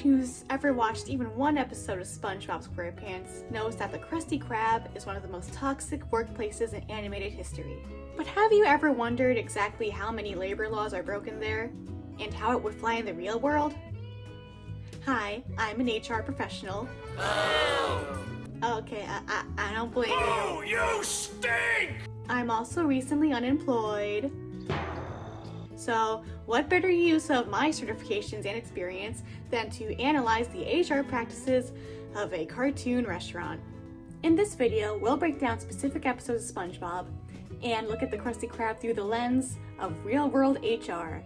who's ever watched even one episode of SpongeBob SquarePants knows that the Krusty Krab is one of the most toxic workplaces in animated history. But have you ever wondered exactly how many labor laws are broken there, and how it would fly in the real world? Hi, I'm an HR professional. Oh! Okay, I don't blame you. Oh, you stink! I'm also recently unemployed. So, what better use of my certifications and experience than to analyze the HR practices of a cartoon restaurant? In this video, we'll break down specific episodes of SpongeBob and look at the Krusty Krab through the lens of real-world HR.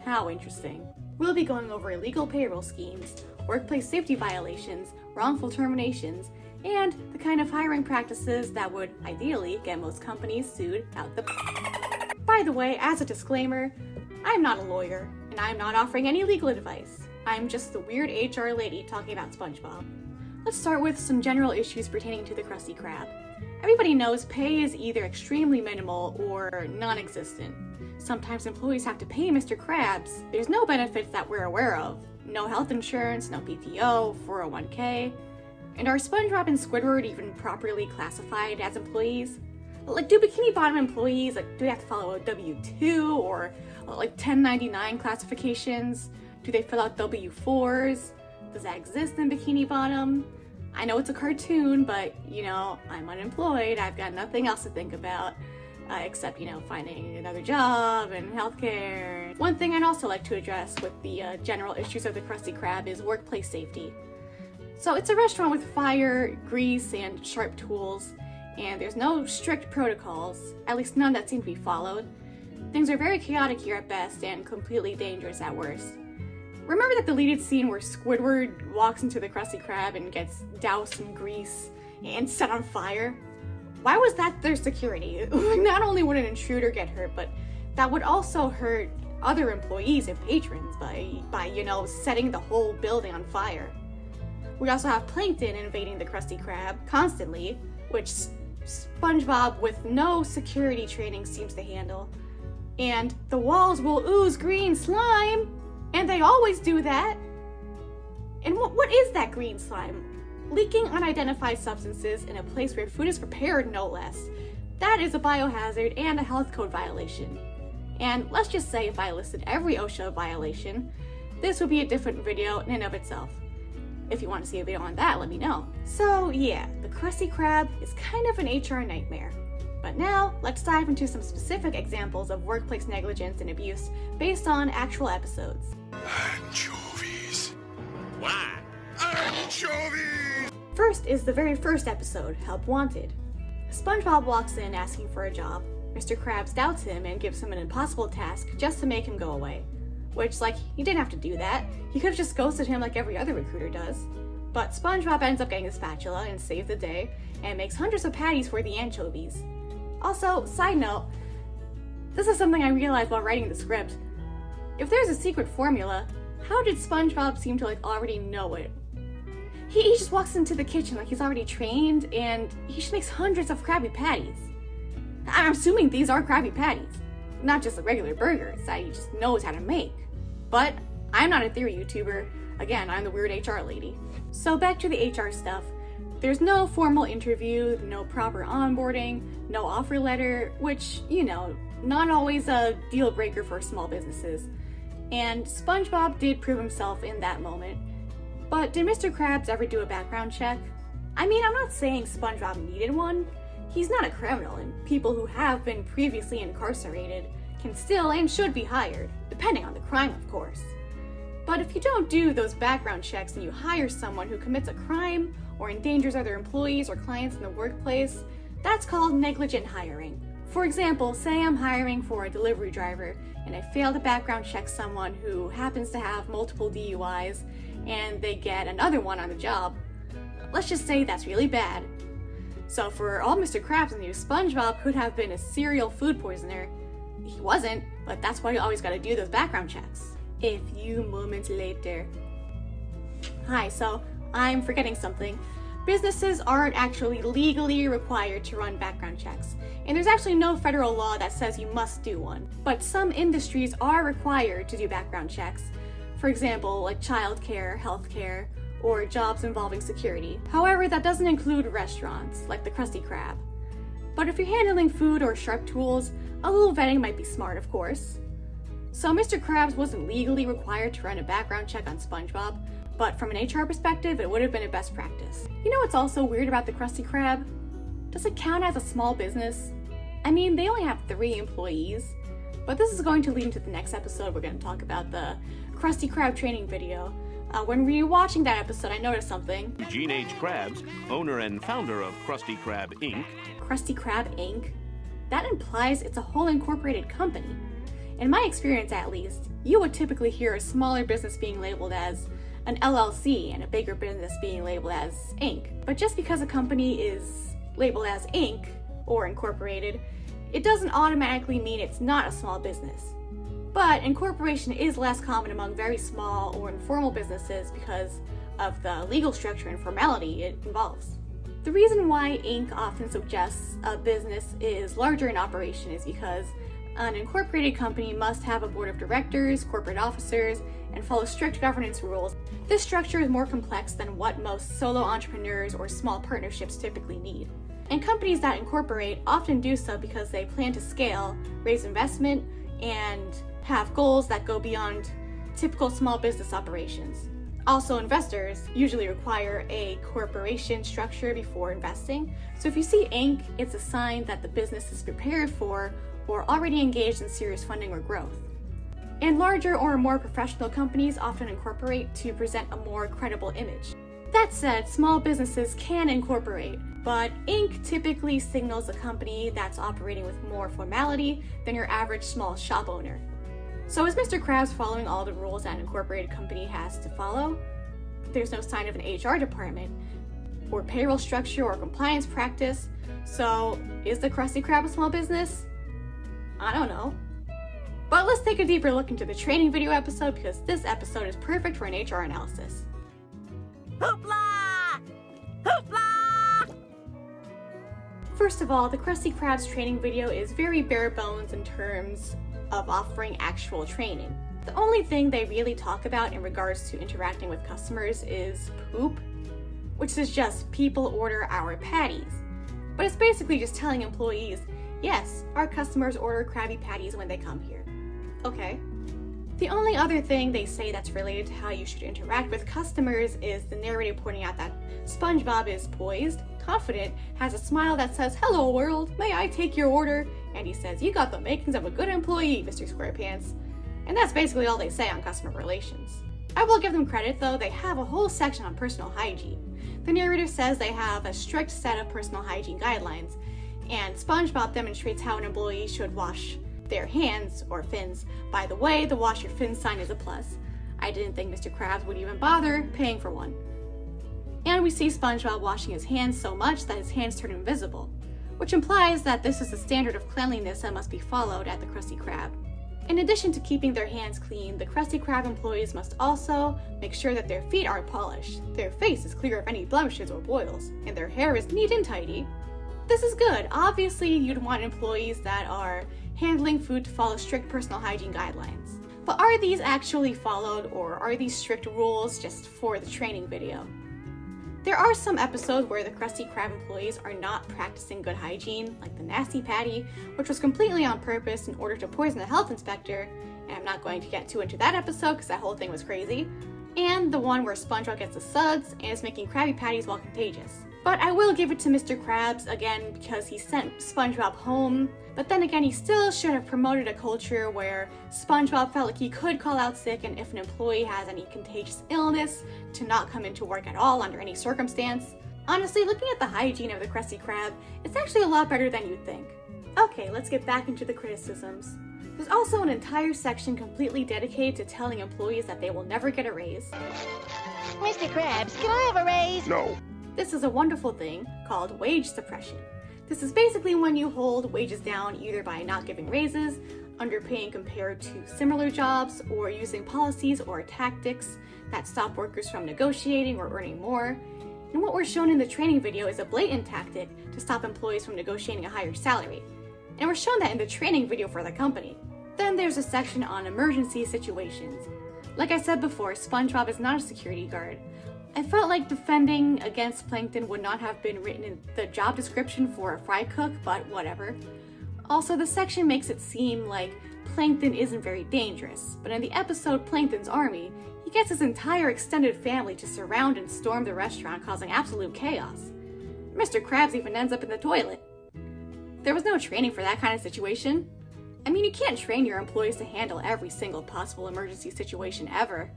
How interesting. We'll be going over illegal payroll schemes, workplace safety violations, wrongful terminations, and the kind of hiring practices that would ideally get most companies sued out the By the way, as a disclaimer, I'm not a lawyer, and I'm not offering any legal advice. I'm just the weird HR lady talking about SpongeBob. Let's start with some general issues pertaining to the Krusty Krab. Everybody knows pay is either extremely minimal or non-existent. Sometimes employees have to pay Mr. Krabs. There's no benefits that we're aware of. No health insurance, no PTO, 401k. And are SpongeBob and Squidward even properly classified as employees? Like, do Bikini Bottom employees, do they have to follow a W-2 or 1099 classifications? Do they fill out W-4s? Does that exist in Bikini Bottom? I know it's a cartoon, but, I'm unemployed. I've got nothing else to think about, except, finding another job and healthcare. One thing I'd also like to address with the general issues of the Krusty Krab is workplace safety. So it's a restaurant with fire, grease, and sharp tools, and there's no strict protocols, at least none that seem to be followed. Things are very chaotic here at best and completely dangerous at worst. Remember that deleted scene where Squidward walks into the Krusty Krab and gets doused in grease and set on fire? Why was that their security? Not only would an intruder get hurt, but that would also hurt other employees and patrons by setting the whole building on fire. We also have Plankton invading the Krusty Krab constantly, which SpongeBob with no security training seems to handle. And the walls will ooze green slime, and they always do that. And what is that green slime? Leaking unidentified substances in a place where food is prepared, no less. That is a biohazard and a health code violation. And let's just say if I listed every OSHA violation, this would be a different video in and of itself. If you want to see a video on that, let me know. So yeah, the Krusty Krab is kind of an HR nightmare. But now, let's dive into some specific examples of workplace negligence and abuse based on actual episodes. Anchovies. Why? Anchovies! First is the very first episode, Help Wanted. SpongeBob walks in asking for a job. Mr. Krabs doubts him and gives him an impossible task just to make him go away. Which, he didn't have to do that. He could have just ghosted him like every other recruiter does. But SpongeBob ends up getting a spatula and saves the day, and makes hundreds of patties for the anchovies. Also, side note, this is something I realized while writing the script. If there's a secret formula, how did SpongeBob seem to already know it? He just walks into the kitchen like he's already trained, and he just makes hundreds of Krabby Patties. I'm assuming these are Krabby Patties, not just regular burgers that he just knows how to make. But I'm not a theory YouTuber. Again, I'm the weird HR lady. So back to the HR stuff. There's no formal interview, no proper onboarding, no offer letter, which, not always a deal breaker for small businesses. And SpongeBob did prove himself in that moment. But did Mr. Krabs ever do a background check? I'm not saying SpongeBob needed one. He's not a criminal, and people who have been previously incarcerated can still and should be hired, depending on the crime, of course. But if you don't do those background checks and you hire someone who commits a crime or endangers other employees or clients in the workplace, that's called negligent hiring. For example, say I'm hiring for a delivery driver and I fail to background check someone who happens to have multiple DUIs and they get another one on the job. Let's just say that's really bad. So for all Mr. Krabs knew, SpongeBob could have been a serial food poisoner. He wasn't, but that's why you always gotta do those background checks. A few moments later. Hi, so I'm forgetting something. Businesses aren't actually legally required to run background checks, and there's actually no federal law that says you must do one. But some industries are required to do background checks. For example, like childcare, healthcare, or jobs involving security. However, that doesn't include restaurants, like the Krusty Krab. But if you're handling food or sharp tools, a little vetting might be smart, of course. So Mr. Krabs wasn't legally required to run a background check on SpongeBob, but from an HR perspective, it would have been a best practice. You know what's also weird about the Krusty Krab? Does it count as a small business? I mean, they only have 3 employees, but this is going to lead into the next episode. We're going to talk about the Krusty Krab training video. When re-watching that episode, I noticed something. Gene H. Krabs, owner and founder of Krusty Krab, Inc. Krusty Krab, Inc.? That implies it's a whole incorporated company. In my experience, at least, you would typically hear a smaller business being labeled as an LLC and a bigger business being labeled as Inc. But just because a company is labeled as Inc. or incorporated, it doesn't automatically mean it's not a small business. But incorporation is less common among very small or informal businesses because of the legal structure and formality it involves. The reason why Inc. often suggests a business is larger in operation is because an incorporated company must have a board of directors, corporate officers, and follow strict governance rules. This structure is more complex than what most solo entrepreneurs or small partnerships typically need. And companies that incorporate often do so because they plan to scale, raise investment, and have goals that go beyond typical small business operations. Also, investors usually require a corporation structure before investing. So if you see Inc., it's a sign that the business is prepared for or already engaged in serious funding or growth. And larger or more professional companies often incorporate to present a more credible image. That said, small businesses can incorporate, but Inc. typically signals a company that's operating with more formality than your average small shop owner. So is Mr. Krabs following all the rules that an incorporated company has to follow? There's no sign of an HR department, or payroll structure, or compliance practice. So is the Krusty Krab a small business? I don't know. But let's take a deeper look into the training video episode because this episode is perfect for an HR analysis. Hoopla! Hoopla! First of all, the Krusty Krab's training video is very bare bones in terms of offering actual training. The only thing they really talk about in regards to interacting with customers is poop, which is just people order our patties. But it's basically just telling employees, yes, our customers order Krabby Patties when they come here. Okay. The only other thing they say that's related to how you should interact with customers is the narrator pointing out that SpongeBob is poised, confident, has a smile that says, "Hello world, may I take your order?" And he says, "You got the makings of a good employee, Mr. SquarePants." And that's basically all they say on customer relations. I will give them credit though, they have a whole section on personal hygiene. The narrator says they have a strict set of personal hygiene guidelines, and SpongeBob demonstrates how an employee should wash their hands or fins. By the way, the wash your fins sign is a plus. I didn't think Mr. Krabs would even bother paying for one. And we see SpongeBob washing his hands so much that his hands turn invisible, which implies that this is the standard of cleanliness that must be followed at the Krusty Krab. In addition to keeping their hands clean, the Krusty Krab employees must also make sure that their feet are polished, their face is clear of any blemishes or boils, and their hair is neat and tidy. This is good. Obviously, you'd want employees that are handling food to follow strict personal hygiene guidelines. But are these actually followed, or are these strict rules just for the training video? There are some episodes where the Krusty Krab employees are not practicing good hygiene, like the Nasty Patty, which was completely on purpose in order to poison the health inspector, and I'm not going to get too into that episode because that whole thing was crazy, and the one where SpongeBob gets the suds and is making Krabby Patties while contagious. But I will give it to Mr. Krabs, again, because he sent SpongeBob home, but then again, he still should have promoted a culture where SpongeBob felt like he could call out sick, and if an employee has any contagious illness, to not come into work at all under any circumstance. Honestly, looking at the hygiene of the Krusty Krab, it's actually a lot better than you'd think. Okay, let's get back into the criticisms. There's also an entire section completely dedicated to telling employees that they will never get a raise. Mr. Krabs, can I have a raise? No. This is a wonderful thing called wage suppression. This is basically when you hold wages down either by not giving raises, underpaying compared to similar jobs, or using policies or tactics that stop workers from negotiating or earning more. And what we're shown in the training video is a blatant tactic to stop employees from negotiating a higher salary. And we're shown that in the training video for the company. Then there's a section on emergency situations. Like I said before, SpongeBob is not a security guard. I felt like defending against Plankton would not have been written in the job description for a fry cook, but whatever. Also, the section makes it seem like Plankton isn't very dangerous, but in the episode Plankton's Army, he gets his entire extended family to surround and storm the restaurant, causing absolute chaos. Mr. Krabs even ends up in the toilet. There was no training for that kind of situation. I mean, you can't train your employees to handle every single possible emergency situation ever.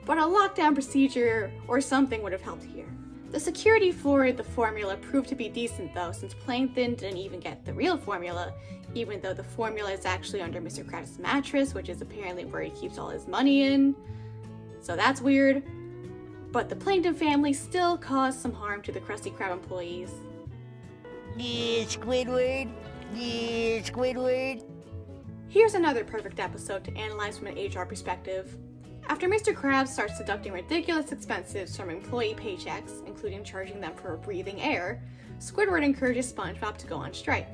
But a lockdown procedure or something would have helped here. The security for the formula proved to be decent though, since Plankton didn't even get the real formula, even though the formula is actually under Mr. Krabs' mattress, which is apparently where he keeps all his money in. So that's weird. But the Plankton family still caused some harm to the Krusty Krab employees. Yeah, Squidward. Yeah, Squidward. Here's another perfect episode to analyze from an HR perspective. After Mr. Krabs starts deducting ridiculous expenses from employee paychecks, including charging them for breathing air, Squidward encourages SpongeBob to go on strike.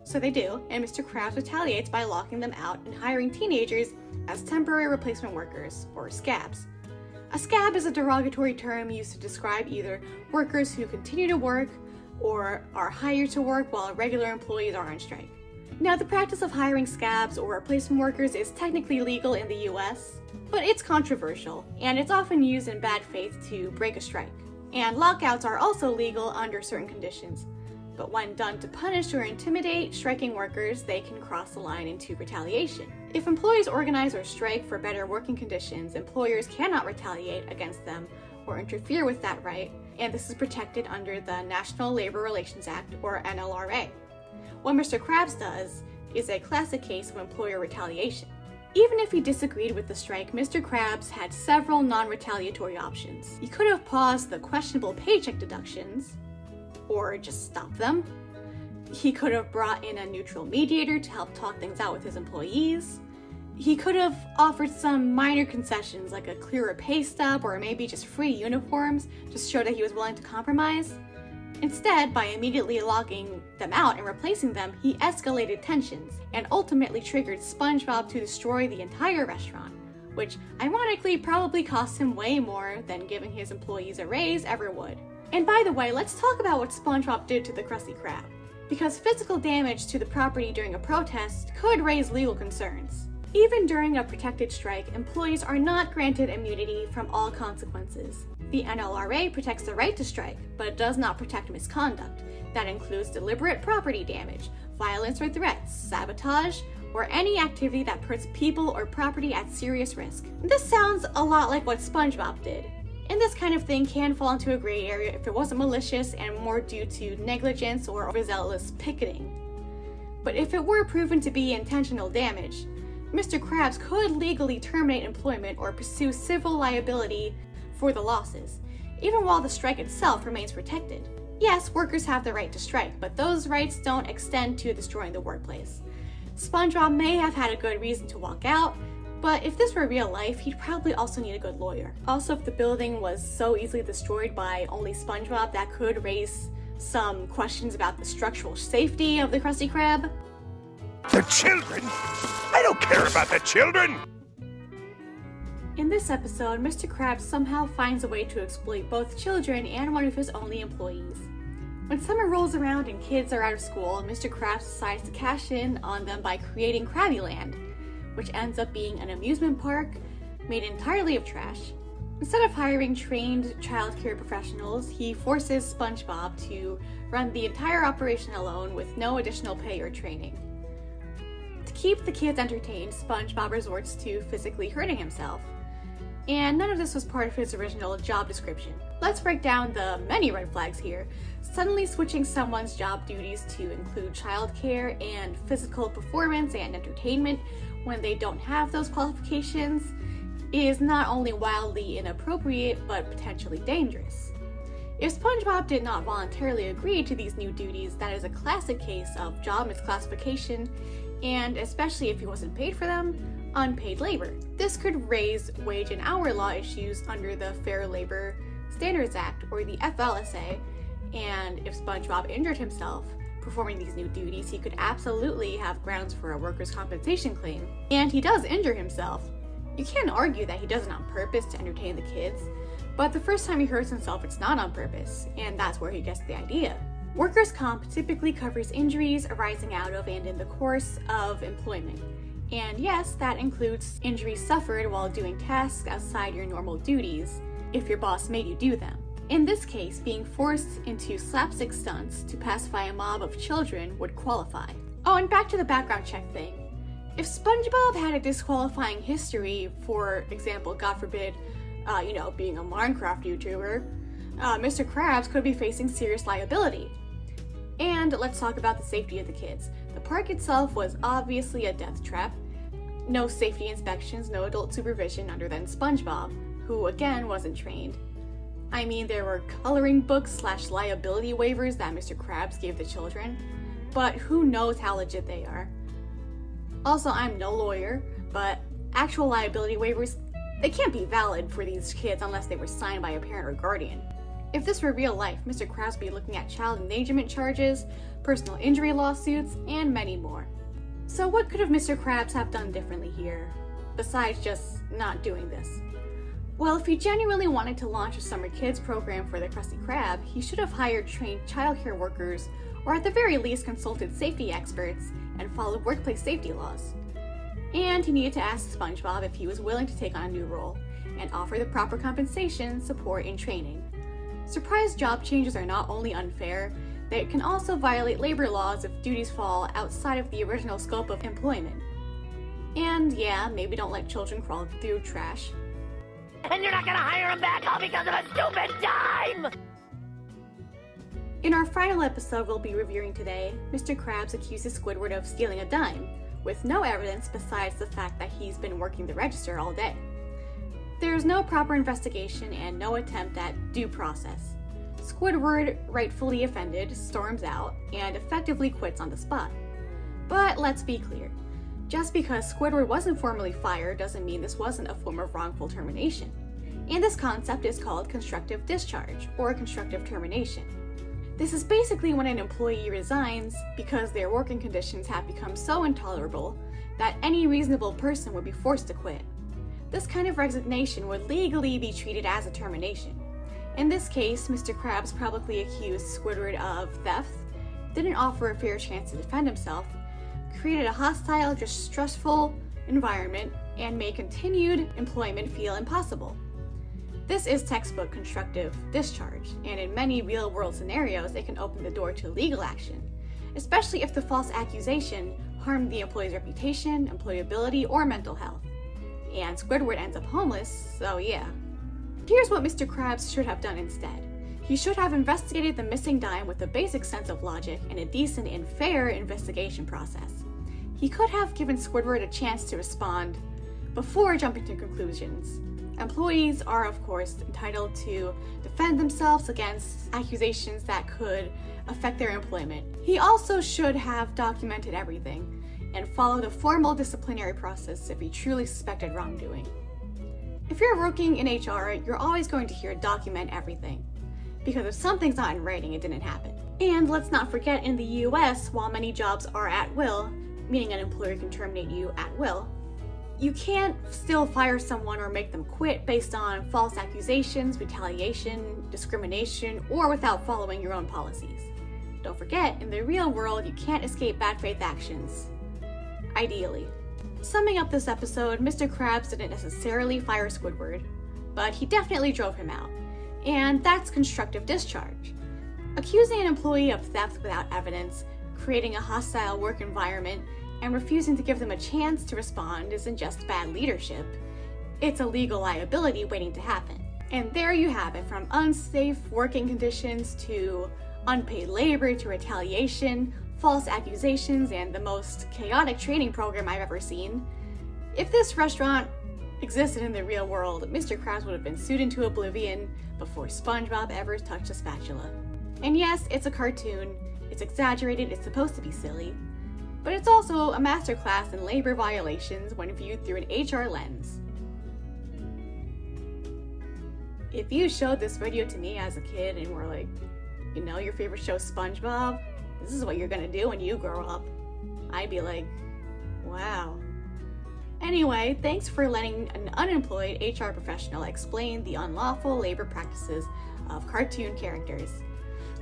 So they do, and Mr. Krabs retaliates by locking them out and hiring teenagers as temporary replacement workers, or scabs. A scab is a derogatory term used to describe either workers who continue to work or are hired to work while regular employees are on strike. Now, the practice of hiring scabs or replacement workers is technically legal in the US, but it's controversial, and it's often used in bad faith to break a strike. And lockouts are also legal under certain conditions, but when done to punish or intimidate striking workers, they can cross the line into retaliation. If employees organize or strike for better working conditions, employers cannot retaliate against them or interfere with that right, and this is protected under the National Labor Relations Act, or NLRA. What Mr. Krabs does is a classic case of employer retaliation. Even if he disagreed with the strike, Mr. Krabs had several non-retaliatory options. He could have paused the questionable paycheck deductions, or just stopped them. He could have brought in a neutral mediator to help talk things out with his employees. He could have offered some minor concessions like a clearer pay stub or maybe just free uniforms to show that he was willing to compromise. Instead, by immediately locking them out and replacing them, he escalated tensions and ultimately triggered SpongeBob to destroy the entire restaurant, which ironically probably cost him way more than giving his employees a raise ever would. And by the way, let's talk about what SpongeBob did to the Krusty Krab, because physical damage to the property during a protest could raise legal concerns. Even during a protected strike, employees are not granted immunity from all consequences. The NLRA protects the right to strike, but it does not protect misconduct. That includes deliberate property damage, violence or threats, sabotage, or any activity that puts people or property at serious risk. This sounds a lot like what SpongeBob did. And this kind of thing can fall into a gray area if it wasn't malicious and more due to negligence or overzealous picketing. But if it were proven to be intentional damage, Mr. Krabs could legally terminate employment or pursue civil liability for the losses, even while the strike itself remains protected. Yes, workers have the right to strike, but those rights don't extend to destroying the workplace. SpongeBob may have had a good reason to walk out, but if this were real life, he'd probably also need a good lawyer. Also, if the building was so easily destroyed by only SpongeBob, that could raise some questions about the structural safety of the Krusty Krab. The children? I don't care about the children! In this episode, Mr. Krabs somehow finds a way to exploit both children and one of his only employees. When summer rolls around and kids are out of school, Mr. Krabs decides to cash in on them by creating Krabbyland, which ends up being an amusement park made entirely of trash. Instead of hiring trained childcare professionals, he forces SpongeBob to run the entire operation alone with no additional pay or training. To keep the kids entertained, SpongeBob resorts to physically hurting himself. And none of this was part of his original job description. Let's break down the many red flags here. Suddenly switching someone's job duties to include childcare and physical performance and entertainment when they don't have those qualifications is not only wildly inappropriate, but potentially dangerous. If SpongeBob did not voluntarily agree to these new duties, that is a classic case of job misclassification, and especially if he wasn't paid for them, unpaid labor. This could raise wage and hour law issues under the Fair Labor Standards Act, or the FLSA, and if SpongeBob injured himself performing these new duties, he could absolutely have grounds for a workers' compensation claim. And he does injure himself. You can't argue that he does it on purpose to entertain the kids, but the first time he hurts himself, it's not on purpose, and that's where he gets the idea. Workers' comp typically covers injuries arising out of and in the course of employment. And yes, that includes injuries suffered while doing tasks outside your normal duties, if your boss made you do them. In this case, being forced into slapstick stunts to pacify a mob of children would qualify. Oh, and back to the background check thing. If SpongeBob had a disqualifying history, for example, God forbid, being a Minecraft YouTuber, Mr. Krabs could be facing serious liability. And let's talk about the safety of the kids. The park itself was obviously a death trap. No safety inspections, no adult supervision other than SpongeBob, who again wasn't trained. I mean, there were coloring books / liability waivers that Mr. Krabs gave the children, but who knows how legit they are. Also, I'm no lawyer, but actual liability waivers, they can't be valid for these kids unless they were signed by a parent or guardian. If this were real life, Mr. Krabs would be looking at child endangerment charges, personal injury lawsuits, and many more. So what could Mr. Krabs have done differently here, besides just not doing this? Well, if he genuinely wanted to launch a summer kids program for the Krusty Krab, he should have hired trained childcare workers, or at the very least consulted safety experts and followed workplace safety laws. And he needed to ask SpongeBob if he was willing to take on a new role and offer the proper compensation, support, and training. Surprise job changes are not only unfair, they can also violate labor laws if duties fall outside of the original scope of employment. And yeah, maybe don't let children crawl through trash. And you're not gonna hire him back all because of a stupid dime! In our final episode we'll be reviewing today, Mr. Krabs accuses Squidward of stealing a dime, with no evidence besides the fact that he's been working the register all day. There's no proper investigation and no attempt at due process. Squidward, rightfully offended, storms out and effectively quits on the spot. But let's be clear. Just because Squidward wasn't formally fired doesn't mean this wasn't a form of wrongful termination. And this concept is called constructive discharge, or constructive termination. This is basically when an employee resigns because their working conditions have become so intolerable that any reasonable person would be forced to quit. This kind of resignation would legally be treated as a termination. In this case, Mr. Krabs publicly accused Squidward of theft, didn't offer a fair chance to defend himself, created a hostile, distrustful environment, and made continued employment feel impossible. This is textbook constructive discharge, and in many real-world scenarios, it can open the door to legal action, especially if the false accusation harmed the employee's reputation, employability, or mental health. And Squidward ends up homeless, so yeah. Here's what Mr. Krabs should have done instead. He should have investigated the missing dime with a basic sense of logic and a decent and fair investigation process. He could have given Squidward a chance to respond before jumping to conclusions. Employees are, of course, entitled to defend themselves against accusations that could affect their employment. He also should have documented everything and followed a formal disciplinary process if he truly suspected wrongdoing. If you're working in HR, you're always going to hear document everything, because if something's not in writing, it didn't happen. And let's not forget, in the US, while many jobs are at will, meaning an employer can terminate you at will, you can't still fire someone or make them quit based on false accusations, retaliation, discrimination, or without following your own policies. Don't forget, in the real world, you can't escape bad faith actions. Ideally. Summing up this episode, Mr. Krabs didn't necessarily fire Squidward, but he definitely drove him out. And that's constructive discharge. Accusing an employee of theft without evidence, creating a hostile work environment, and refusing to give them a chance to respond isn't just bad leadership, it's a legal liability waiting to happen. And there you have it, from unsafe working conditions to unpaid labor to retaliation, false accusations, and the most chaotic training program I've ever seen. If this restaurant existed in the real world, Mr. Krabs would have been sued into oblivion before SpongeBob ever touched a spatula. And yes, it's a cartoon, it's exaggerated, it's supposed to be silly, but it's also a masterclass in labor violations when viewed through an HR lens. If you showed this video to me as a kid and were like, your favorite show is SpongeBob, this is what you're gonna do when you grow up, I'd be like, wow. Anyway, thanks for letting an unemployed HR professional explain the unlawful labor practices of cartoon characters.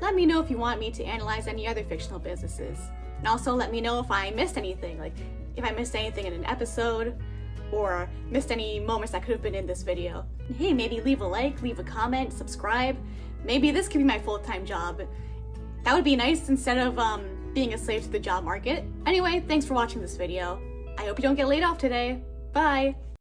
Let me know if you want me to analyze any other fictional businesses. And also let me know if I missed anything, like if I missed anything in an episode, or missed any moments that could have been in this video. And hey, maybe leave a like, leave a comment, subscribe. Maybe this could be my full-time job. That would be nice instead of being a slave to the job market. Anyway, thanks for watching this video. I hope you don't get laid off today. Bye!